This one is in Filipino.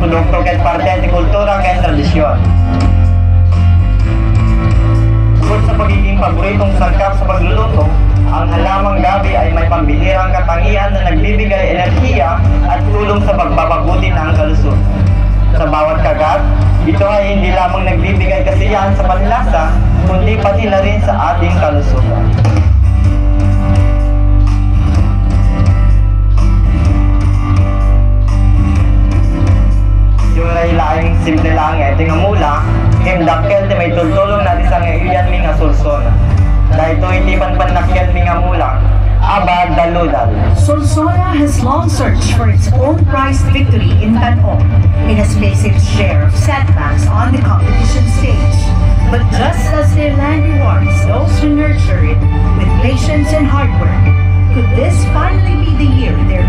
produkto ket parte ti kultura ket tradisyon. Bukod sa pagiging paboritong sangkap sa pagluluto, ang halamang gabi ay may pambihirang katangian na nagbibigay enerhiya at tulong sa pagbabaguti ng kalusugan. Sa bawat kagat, ito ay hindi lamang nagbibigay kasiyahan sa panlasa, kundi pati na rin sa ating kalusugan. Yung laing simple lang ito mula, himdakkel di may tultulong natin sa ngayon mi nga sulsona. Dahil ito hindi panakkel mi nga mula, abad daludal. Solsona has long searched for its own prized victory in Tanon. It has faced its share of setbacks on the competition stage. But just as their land rewards those who nurture it with patience and hard work, could this finally be the year their